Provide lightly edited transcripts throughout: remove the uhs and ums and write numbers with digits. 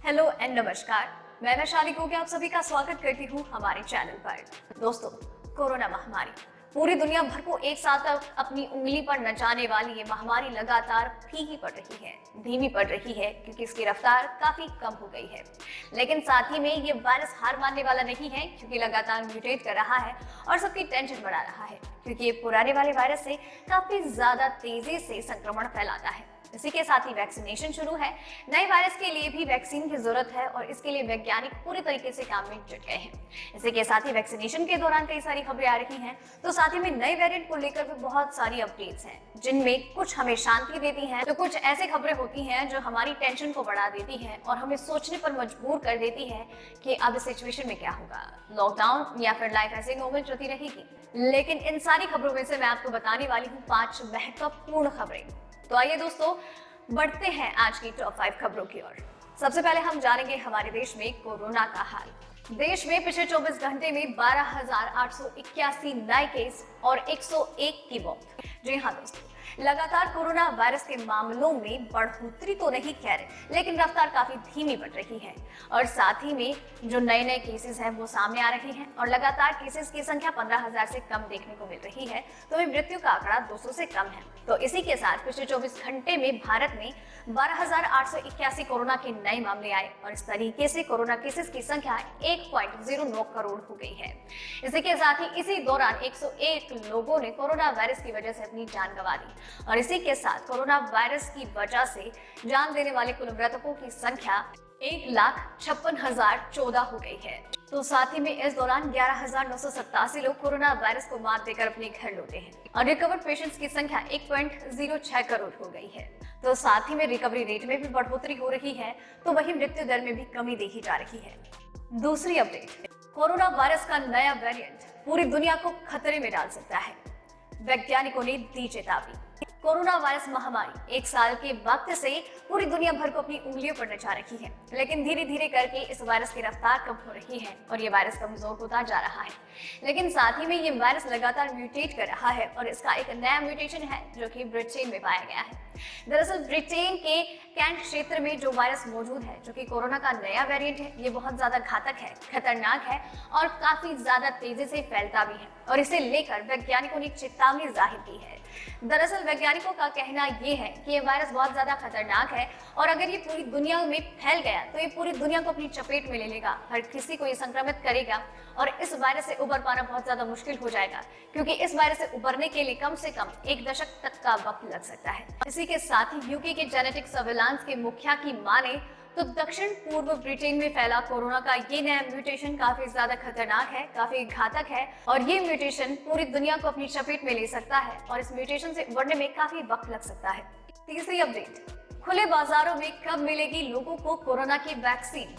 Hello and नमस्कार। मैं वैशाली को आप सभी का स्वागत करती हूँ हमारे चैनल पर। दोस्तों, कोरोना महामारी पूरी दुनिया भर को एक साथ तक अपनी उंगली पर नचाने वाली ये महामारी लगातार फीकी पड़ रही है, धीमी पड़ रही है क्योंकि इसकी रफ्तार काफी कम हो गई है। लेकिन साथ ही में ये वायरस हार मानने वाला नहीं है क्योंकि लगातार म्यूटेट कर रहा है और सबकी टेंशन बढ़ा रहा है क्योंकि ये पुराने वाले वायरस से काफी ज्यादा तेजी से संक्रमण फैलाता है। इसी के साथ ही वैक्सीनेशन शुरू है। नए वायरस के लिए भी वैक्सीन की जरूरत है और इसके लिए वैज्ञानिक पूरी तरीके से काम में जुट गए हैं। इसी के साथ ही वैक्सीनेशन के दौरान कई सारी खबरें आ रही हैं, तो साथ ही में नए वेरिएंट को लेकर भी बहुत सारी अपडेट्स हैं, जिनमें कुछ हमें शांति देती हैं तो कुछ ऐसे खबरें होती हैं जो हमारी टेंशन को बढ़ा देती हैं और हमें सोचने पर मजबूर कर देती है कि अब इस सिचुएशन में क्या होगा, लॉकडाउन या फिर लाइफ ऐसे नॉर्मल चलती रहेगी। लेकिन इन सारी खबरों में से मैं आपको बताने वाली हूँ 5 महत्वपूर्ण खबरें। तो आइए दोस्तों, बढ़ते हैं आज की टॉप 5 खबरों की ओर। सबसे पहले हम जानेंगे हमारे देश में कोरोना का हाल। देश में पिछले 24 घंटे में 12,881 नए केस और 101 की मौत। जी हाँ दोस्तों, लगातार कोरोना वायरस के मामलों में बढ़ोतरी तो नहीं खैर, लेकिन रफ्तार काफी धीमी बढ़ रही है और साथ ही में जो नए केसेस हैं वो सामने आ रहे हैं और लगातार केसेस की संख्या 15,000 से कम देखने को मिल रही है, तो मृत्यु का आंकड़ा 200 से कम है। तो इसी के साथ पिछले 24 घंटे में भारत में 12,881 कोरोना के नए मामले आए और इस तरीके से कोरोना केसेस की संख्या 1.09 करोड़ हो गई है। इसी के साथ ही इसी दौरान 101 लोगों ने कोरोना वायरस की वजह से अपनी जान गंवा दी और इसी के साथ कोरोना वायरस की वजह से जान देने वाले कुल मृतकों की संख्या 1,56,014 हो गई है। तो साथ ही में इस दौरान 11,987 लोग कोरोना वायरस को मात देकर अपने घर लौटे हैं और रिकवर्ड पेशेंट्स की संख्या 1.06 करोड़ हो गई है। तो साथ ही में रिकवरी रेट में भी बढ़ोतरी हो रही है, तो वहीं मृत्यु दर में भी कमी देखी जा रही है। दूसरी अपडेट, कोरोना वायरस का नया वेरिएंट पूरी दुनिया को खतरे में डाल सकता है, वैज्ञानिकों ने दी चेतावनी। कोरोना वायरस महामारी 1 साल के वक्त से पूरी दुनिया भर को अपनी उंगलियों पर नचा रखी है, लेकिन धीरे धीरे करके इस वायरस की रफ्तार कम हो रही है और ये वायरस कमजोर होता जा रहा है। लेकिन साथ ही में ये वायरस लगातार म्यूटेट कर रहा है और इसका एक नया म्यूटेशन है जो कि ब्रिटेन में पाया गया है। दरअसल ब्रिटेन के कैंट क्षेत्र में जो वायरस मौजूद है, जो कि कोरोना का नया वेरिएंट है, ये बहुत ज्यादा घातक है, खतरनाक है और काफी ज्यादा तेजी से फैलता भी है और इसे लेकर वैज्ञानिकों ने चेतावनी जाहिर की है। दरअसल वैज्ञानिकों का कहना ये है कि ये वायरस बहुत ज्यादा खतरनाक है और अगर ये पूरी दुनिया में फैल गया तो ये पूरी दुनिया को अपनी चपेट में ले लेगा, हर किसी को ये संक्रमित करेगा और इस वायरस से उबर पाना बहुत ज्यादा मुश्किल हो जाएगा, क्योंकि इस वायरस से उबरने के लिए कम से कम 1 दशक तक का वक्त लग सकता है। इसी के साथ ही यूके के जेनेटिक सर्विलांस के मुखिया की माने तो दक्षिण पूर्व ब्रिटेन में फैला कोरोना का ये नया म्यूटेशन काफी ज्यादा खतरनाक है, काफी घातक है और ये म्यूटेशन पूरी दुनिया को अपनी चपेट में ले सकता है और इस म्यूटेशन से उबरने में काफी वक्त लग सकता है। तीसरी अपडेट, खुले बाजारों में कब मिलेगी लोगों को कोरोना की वैक्सीन,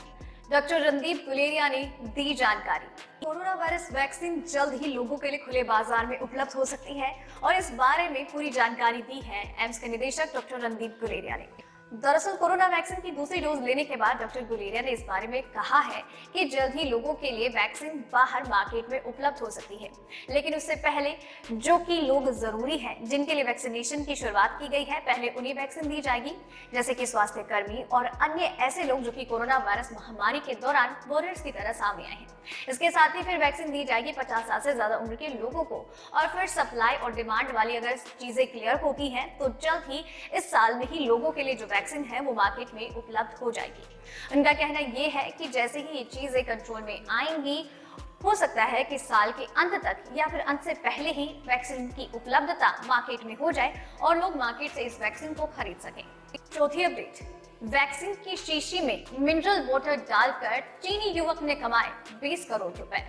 डॉक्टर रणदीप गुलेरिया ने दी जानकारी। कोरोना वायरस वैक्सीन जल्द ही लोगों के लिए खुले बाजार में उपलब्ध हो सकती है और इस बारे में पूरी जानकारी दी है एम्स के निदेशक डॉक्टर रणदीप गुलेरिया ने। दरअसल कोरोना वैक्सीन की दूसरी डोज लेने के बाद डॉक्टर गुलेरिया ने इस बारे में कहा है कि जल्द ही लोगों के लिए वैक्सीन बाहर मार्केट में उपलब्ध हो सकती है, लेकिन उससे पहले जो कि लोग जरूरी हैं, जिनके लिए वैक्सीनेशन की शुरुआत की गई है, पहले उन्हें वैक्सीन दी जाएगी, जैसे कि स्वास्थ्य कर्मी और अन्य ऐसे लोग जो कि कोरोना वायरस महामारी के दौरान वॉरियर्स की तरह सामने आए हैं। इसके साथ ही फिर वैक्सीन दी जाएगी 50 साल से ज्यादा उम्र के लोगों को और फिर सप्लाई और डिमांड वाली अगर चीजें क्लियर होती हैं तो जल्द ही इस साल में ही लोगों के लिए जो वैक्सीन है वो मार्केट में उपलब्ध हो जाएगी। उनका कहना ये है कि जैसे ही ये चीजें कंट्रोल में आएंगी, हो सकता है कि साल के अंत तक या फिर अंत से पहले ही वैक्सीन की उपलब्धता मार्केट में हो जाए और लोग मार्केट से इस वैक्सीन को खरीद सकें। चौथी अपडेट, वैक्सीन की शीशी में मिनरल वाटर डालकर चीनी युवक ने कमाए 20 करोड़ रुपए।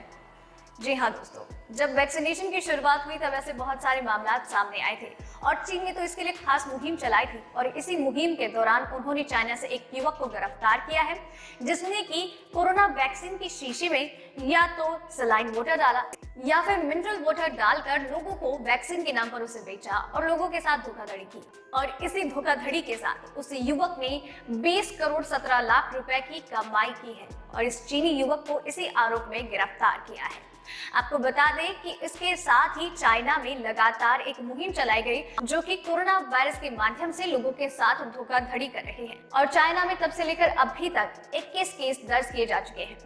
जी हाँ दोस्तों, जब वैक्सीनेशन की शुरुआत हुई तब ऐसे बहुत सारे मामला सामने आए थे और चीन ने तो इसके लिए खास मुहिम चलाई थी और इसी मुहिम के दौरान उन्होंने चाइना से एक युवक को गिरफ्तार किया है, जिसने की कोरोना वैक्सीन की शीशी में या तो सलाइन वाटर डाला या फिर मिनरल वाटर डालकर लोगों को वैक्सीन के नाम पर उसे बेचा और लोगों के साथ धोखाधड़ी की और इसी धोखाधड़ी के साथ उस युवक ने 20 करोड़ 17 लाख रुपए की कमाई की है और इस चीनी युवक को इसी आरोप में गिरफ्तार किया है। आपको बता दें कि इसके साथ ही चाइना में लगातार एक मुहिम चलाई गई जो कि कोरोना वायरस के माध्यम से लोगों के साथ धोखाधड़ी कर रही है और चाइना में तब से लेकर अभी तक 21 केस दर्ज किए जा चुके हैं।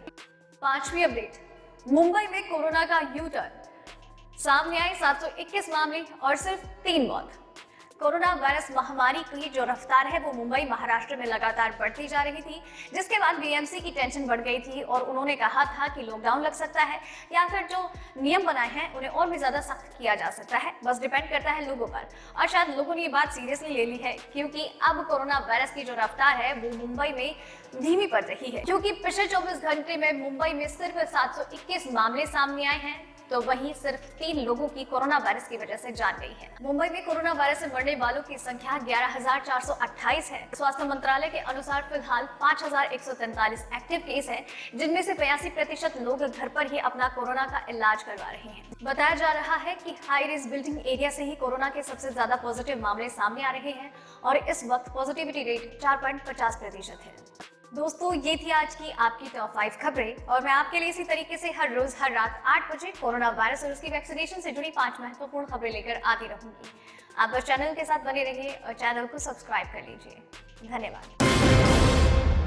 पांचवी अपडेट, मुंबई में कोरोना का यू टर्न, सामने आए 721 मामले और सिर्फ 3 मौत। कोरोना वायरस महामारी की जो रफ्तार है वो मुंबई महाराष्ट्र में लगातार बढ़ती जा रही थी, जिसके बाद बीएमसी की टेंशन बढ़ गई थी और उन्होंने कहा था कि लॉकडाउन लग सकता है या फिर जो नियम बनाए हैं उन्हें और भी ज्यादा सख्त किया जा सकता है। बस डिपेंड करता है लोगों पर और शायद लोगों ने ये बात सीरियसली ले ली है क्योंकि अब कोरोना वायरस की जो रफ्तार है वो मुंबई में धीमी पड़ रही है, क्योंकि पिछले 24 घंटे में मुंबई में सिर्फ 721 मामले सामने आए हैं तो वहीं सिर्फ 3 लोगों की कोरोना वायरस की वजह से जान गई है। मुंबई में कोरोना वायरस से मरने वालों की संख्या 11,428 है। स्वास्थ्य मंत्रालय के अनुसार फिलहाल 5,143 एक्टिव केस है, जिनमें से 82% लोग घर पर ही अपना कोरोना का इलाज करवा रहे हैं। बताया जा रहा है कि हाई रिस्क बिल्डिंग एरिया से ही कोरोना के सबसे ज्यादा पॉजिटिव मामले सामने आ रहे हैं और इस वक्त पॉजिटिविटी रेट 4.50% है। दोस्तों, ये थी आज की आपकी टॉप 5 खबरें और मैं आपके लिए इसी तरीके से हर रोज हर रात 8 बजे कोरोना वायरस और उसकी वैक्सीनेशन से जुड़ी 5 महत्वपूर्ण खबरें लेकर आती रहूंगी। आप बस चैनल के साथ बने रहिए और चैनल को सब्सक्राइब कर लीजिए। धन्यवाद।